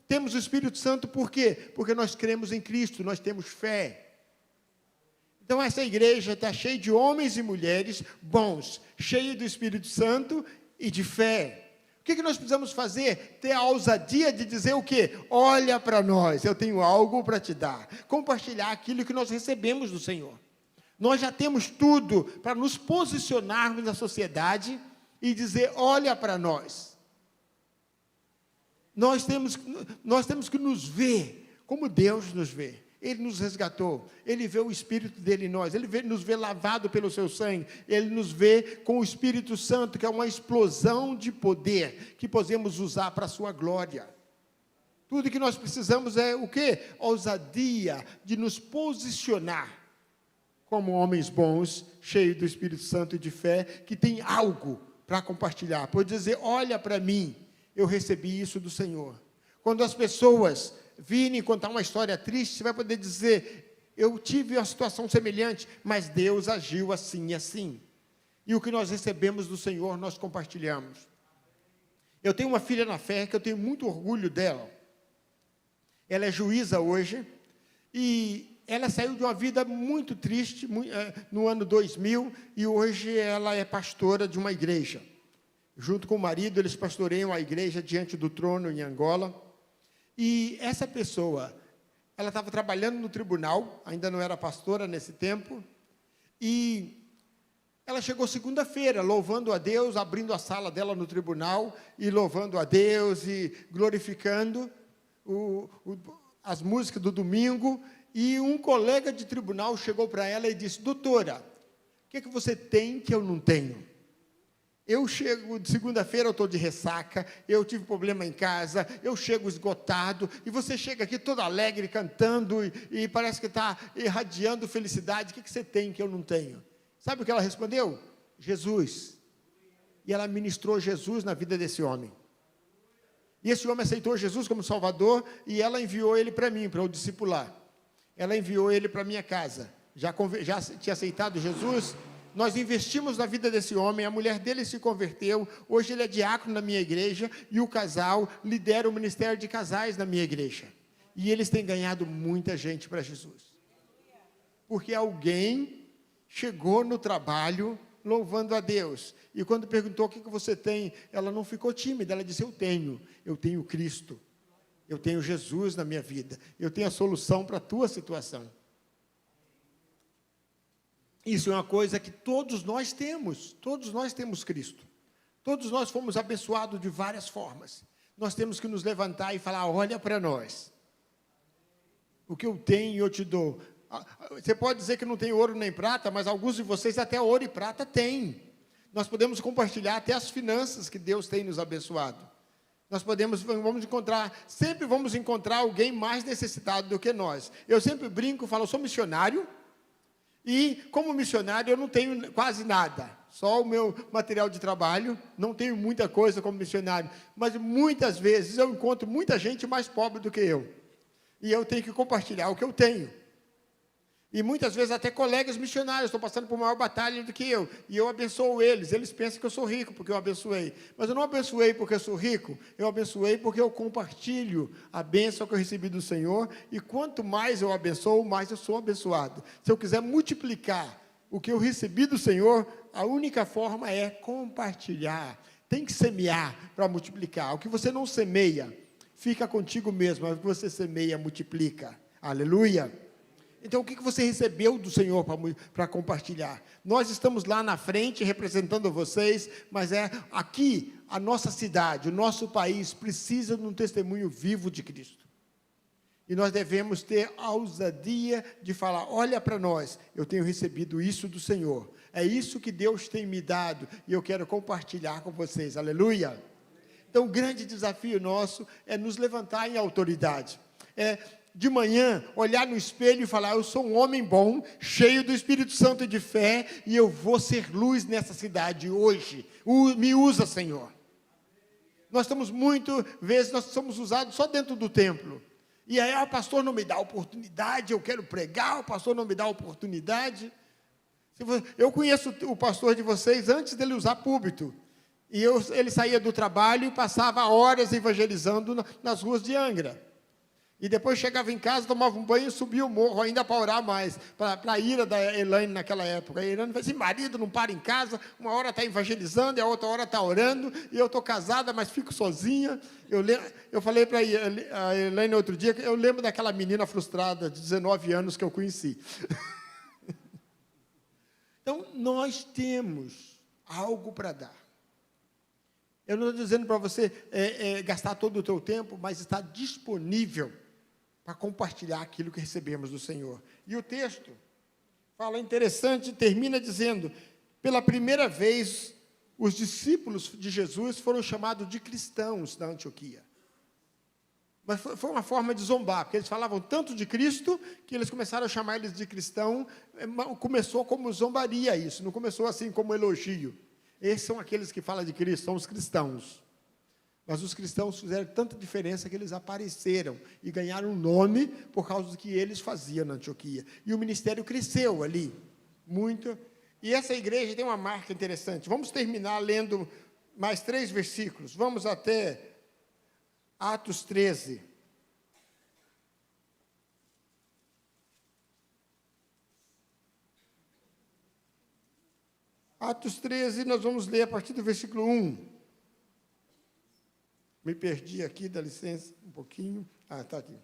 temos o Espírito Santo por quê? Porque nós cremos em Cristo, nós temos fé. Então, essa igreja está cheia de homens e mulheres bons, cheia do Espírito Santo e de fé. O que nós precisamos fazer? Ter a ousadia de dizer o quê? Olha para nós, eu tenho algo para te dar. Compartilhar aquilo que nós recebemos do Senhor. Nós já temos tudo para nos posicionarmos na sociedade e dizer, olha para nós. Nós temos que nos ver como Deus nos vê. Ele nos resgatou, Ele vê o Espírito dele em nós, Ele nos vê lavado pelo seu sangue, Ele nos vê com o Espírito Santo, que é uma explosão de poder, que podemos usar para a sua glória. Tudo que nós precisamos é o quê? Ousadia de nos posicionar como homens bons, cheios do Espírito Santo e de fé, que tem algo para compartilhar. Pode dizer, olha para mim, eu recebi isso do Senhor. Quando as pessoas virem contar uma história triste, você vai poder dizer, eu tive uma situação semelhante, mas Deus agiu assim e assim. E o que nós recebemos do Senhor, nós compartilhamos. Eu tenho uma filha na fé, que eu tenho muito orgulho dela. Ela é juíza hoje, e ela saiu de uma vida muito triste, no ano 2000, e hoje ela é pastora de uma igreja. Junto com o marido, eles pastoreiam a igreja diante do trono em Angola. E essa pessoa, ela estava trabalhando no tribunal, ainda não era pastora nesse tempo, e ela chegou segunda-feira, louvando a Deus, abrindo a sala dela no tribunal, e louvando a Deus, e glorificando as músicas do domingo, e um colega de tribunal chegou para ela e disse: doutora, o que você tem que eu não tenho? Eu chego de segunda-feira, eu estou de ressaca, eu tive problema em casa, eu chego esgotado, e você chega aqui todo alegre, cantando, e parece que está irradiando felicidade. O que você tem que eu não tenho? Sabe o que ela respondeu? Jesus. E ela ministrou Jesus na vida desse homem. E esse homem aceitou Jesus como Salvador, e ela enviou ele para mim, para eu discipular. Ela enviou ele para a minha casa. Já tinha aceitado Jesus. Nós investimos na vida desse homem, a mulher dele se converteu, hoje ele é diácono na minha igreja, e o casal lidera o ministério de casais na minha igreja. E eles têm ganhado muita gente para Jesus. Porque alguém chegou no trabalho louvando a Deus. E quando perguntou o que você tem, ela não ficou tímida, ela disse: eu tenho Cristo, eu tenho Jesus na minha vida, eu tenho a solução para a tua situação. Isso é uma coisa que todos nós temos Cristo. Todos nós fomos abençoados de várias formas. Nós temos que nos levantar e falar: olha para nós. O que eu tenho, eu te dou. Você pode dizer que não tem ouro nem prata, mas alguns de vocês até ouro e prata têm. Nós podemos compartilhar até as finanças que Deus tem nos abençoado. Nós sempre vamos encontrar alguém mais necessitado do que nós. Eu sempre brinco, falo: eu sou missionário, e como missionário eu não tenho quase nada, só o meu material de trabalho, não tenho muita coisa como missionário, mas muitas vezes eu encontro muita gente mais pobre do que eu, e eu tenho que compartilhar o que eu tenho. E muitas vezes até colegas missionários estão passando por maior batalha do que eu, e eu abençoo eles. Eles pensam que eu sou rico porque eu abençoei, mas eu não abençoei porque eu sou rico, eu abençoei porque eu compartilho a bênção que eu recebi do Senhor, e quanto mais eu abençoo, mais eu sou abençoado. Se eu quiser multiplicar o que eu recebi do Senhor, a única forma é compartilhar. Tem que semear para multiplicar. O que você não semeia, fica contigo mesmo, mas o que você semeia, multiplica. Aleluia! Então, o que você recebeu do Senhor para compartilhar? Nós estamos lá na frente representando vocês, mas aqui, a nossa cidade, o nosso país precisa de um testemunho vivo de Cristo. E nós devemos ter a ousadia de falar: olha para nós, eu tenho recebido isso do Senhor. É isso que Deus tem me dado e eu quero compartilhar com vocês. Aleluia! Então, o grande desafio nosso é nos levantar em autoridade. De manhã, olhar no espelho e falar: eu sou um homem bom, cheio do Espírito Santo e de fé, e eu vou ser luz nessa cidade hoje. Me usa, Senhor. Nós somos usados só dentro do templo. E aí, o pastor não me dá oportunidade, eu quero pregar, o pastor não me dá oportunidade. Eu conheço o pastor de vocês antes dele usar púlpito. E ele saía do trabalho e passava horas evangelizando nas ruas de Angra. E depois chegava em casa, tomava um banho e subia o morro ainda para orar mais, para a ira da Elaine naquela época. A Elaine falou assim: marido não para em casa, uma hora está evangelizando e a outra hora está orando, e eu estou casada, mas fico sozinha. Eu falei para a Elaine outro dia, que eu lembro daquela menina frustrada de 19 anos que eu conheci. Então, nós temos algo para dar. Eu não estou dizendo para você gastar todo o teu tempo, mas estar disponível para compartilhar aquilo que recebemos do Senhor. E o texto fala interessante, termina dizendo: pela primeira vez, os discípulos de Jesus foram chamados de cristãos na Antioquia. Mas foi uma forma de zombar, porque eles falavam tanto de Cristo, que eles começaram a chamar eles de cristão. Começou como zombaria isso, não começou assim como elogio. Esses são aqueles que falam de Cristo, são os cristãos. Mas os cristãos fizeram tanta diferença que eles apareceram e ganharam um nome por causa do que eles faziam na Antioquia. E o ministério cresceu ali, muito. E essa igreja tem uma marca interessante. Vamos terminar lendo mais 3 versículos. Vamos até Atos 13. Atos 13, nós vamos ler a partir do versículo 1. Me perdi aqui, dá licença, um pouquinho. Está aqui.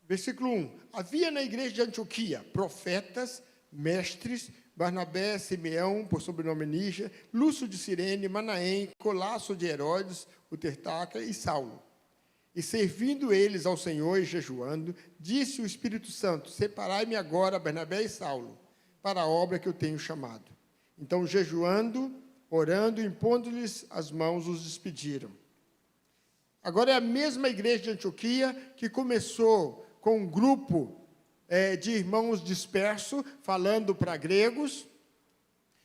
Versículo 1. Havia na igreja de Antioquia profetas, mestres, Barnabé, Simeão, por sobrenome Níger, Lúcio de Cirene, Manaém, Colasso de Herodes, o Tertaca e Saulo. E servindo eles ao Senhor e jejuando, disse o Espírito Santo: separai-me agora, Barnabé e Saulo, para a obra que eu tenho chamado. Então, jejuando, orando, impondo-lhes as mãos, os despediram. Agora é a mesma igreja de Antioquia que começou com um grupo de irmãos dispersos, falando para gregos.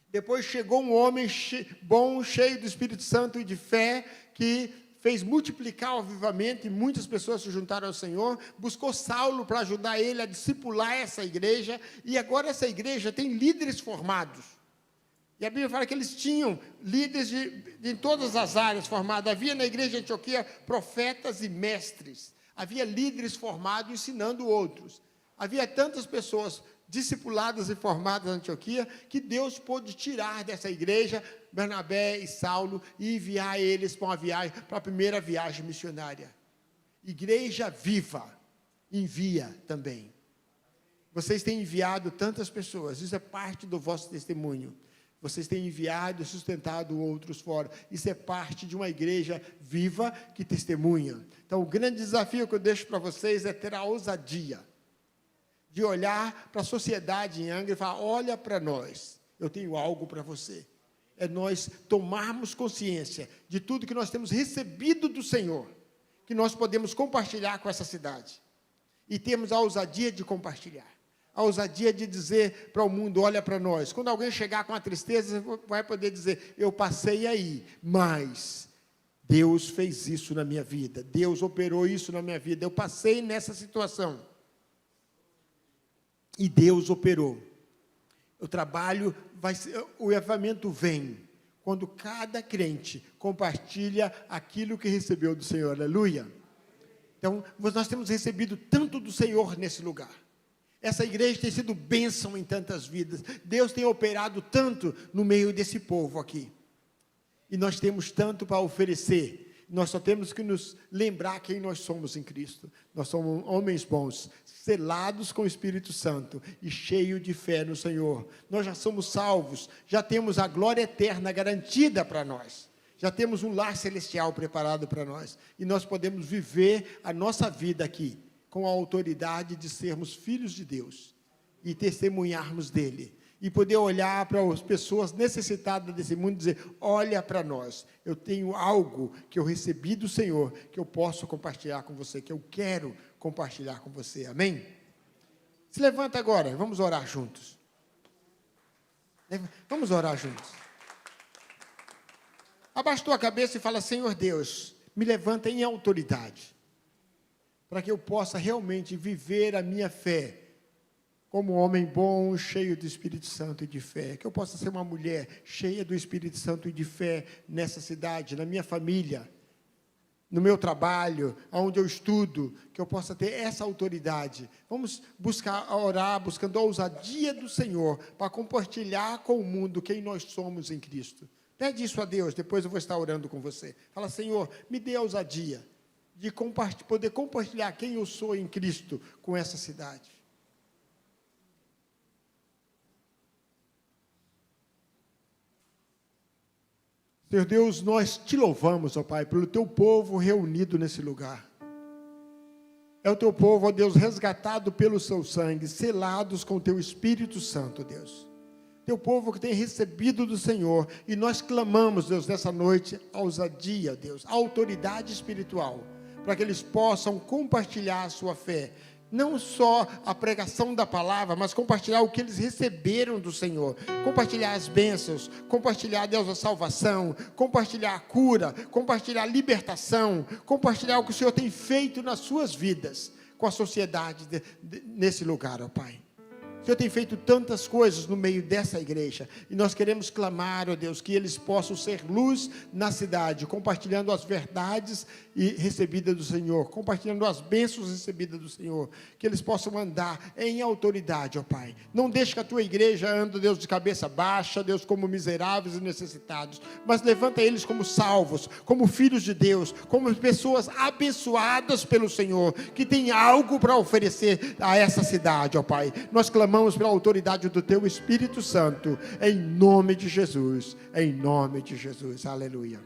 Depois chegou um homem bom, cheio do Espírito Santo e de fé, que fez multiplicar o avivamento e muitas pessoas se juntaram ao Senhor. Buscou Saulo para ajudar ele a discipular essa igreja, e agora essa igreja tem líderes formados. E a Bíblia fala que eles tinham líderes em todas as áreas formados. Havia na igreja de Antioquia profetas e mestres. Havia líderes formados ensinando outros. Havia tantas pessoas discipuladas e formadas na Antioquia que Deus pôde tirar dessa igreja Barnabé e Saulo e enviar eles para a primeira viagem missionária. Igreja viva, envia também. Vocês têm enviado tantas pessoas, isso é parte do vosso testemunho. Vocês têm enviado e sustentado outros fora. Isso é parte de uma igreja viva que testemunha. Então, o grande desafio que eu deixo para vocês é ter a ousadia de olhar para a sociedade em Angra e falar: olha para nós, eu tenho algo para você. É nós tomarmos consciência de tudo que nós temos recebido do Senhor, que nós podemos compartilhar com essa cidade. E temos a ousadia de compartilhar. A ousadia de dizer para o mundo: olha para nós. Quando alguém chegar com a tristeza, você vai poder dizer: eu passei aí, mas Deus fez isso na minha vida, Deus operou isso na minha vida, eu passei nessa situação. E Deus operou. O trabalho o avivamento vem quando cada crente compartilha aquilo que recebeu do Senhor. Aleluia. Então, nós temos recebido tanto do Senhor nesse lugar. Essa igreja tem sido bênção em tantas vidas. Deus tem operado tanto no meio desse povo aqui. E nós temos tanto para oferecer. Nós só temos que nos lembrar quem nós somos em Cristo. Nós somos homens bons, selados com o Espírito Santo e cheios de fé no Senhor. Nós já somos salvos, já temos a glória eterna garantida para nós. Já temos um lar celestial preparado para nós. E nós podemos viver a nossa vida aqui com a autoridade de sermos filhos de Deus e testemunharmos dele. E poder olhar para as pessoas necessitadas desse mundo e dizer: olha para nós, eu tenho algo que eu recebi do Senhor, que eu posso compartilhar com você, que eu quero compartilhar com você. Amém? Se levanta agora, vamos orar juntos. Vamos orar juntos. Abaixa tua cabeça e fala: Senhor Deus, me levanta em autoridade, para que eu possa realmente viver a minha fé, como um homem bom, cheio do Espírito Santo e de fé. Que eu possa ser uma mulher cheia do Espírito Santo e de fé nessa cidade, na minha família, no meu trabalho, onde eu estudo, que eu possa ter essa autoridade. Vamos orar, buscando a ousadia do Senhor, para compartilhar com o mundo quem nós somos em Cristo. Pede isso a Deus, depois eu vou estar orando com você. Fala: Senhor, me dê a ousadia de poder compartilhar quem eu sou em Cristo com essa cidade. Senhor Deus, nós te louvamos, ó Pai, pelo teu povo reunido nesse lugar. É o teu povo, ó Deus, resgatado pelo seu sangue, selados com o teu Espírito Santo, Deus. Teu povo que tem recebido do Senhor, e nós clamamos, Deus, nessa noite, a ousadia, Deus, a autoridade espiritual, para que eles possam compartilhar a sua fé. Não só a pregação da palavra, mas compartilhar o que eles receberam do Senhor. Compartilhar as bênçãos, compartilhar, Deus, a salvação, compartilhar a cura, compartilhar a libertação, compartilhar o que o Senhor tem feito nas suas vidas, com a sociedade nesse lugar, ó Pai. Senhor tem feito tantas coisas no meio dessa igreja, e nós queremos clamar, ó Deus, que eles possam ser luz na cidade, compartilhando as verdades recebidas do Senhor, compartilhando as bênçãos recebidas do Senhor, que eles possam andar em autoridade, ó Pai. Não deixe que a tua igreja ande, Deus, de cabeça baixa, Deus, como miseráveis e necessitados, mas levanta eles como salvos, como filhos de Deus, como pessoas abençoadas pelo Senhor, que tem algo para oferecer a essa cidade, ó Pai. Nós clamamos pela autoridade do teu Espírito Santo, em nome de Jesus, aleluia.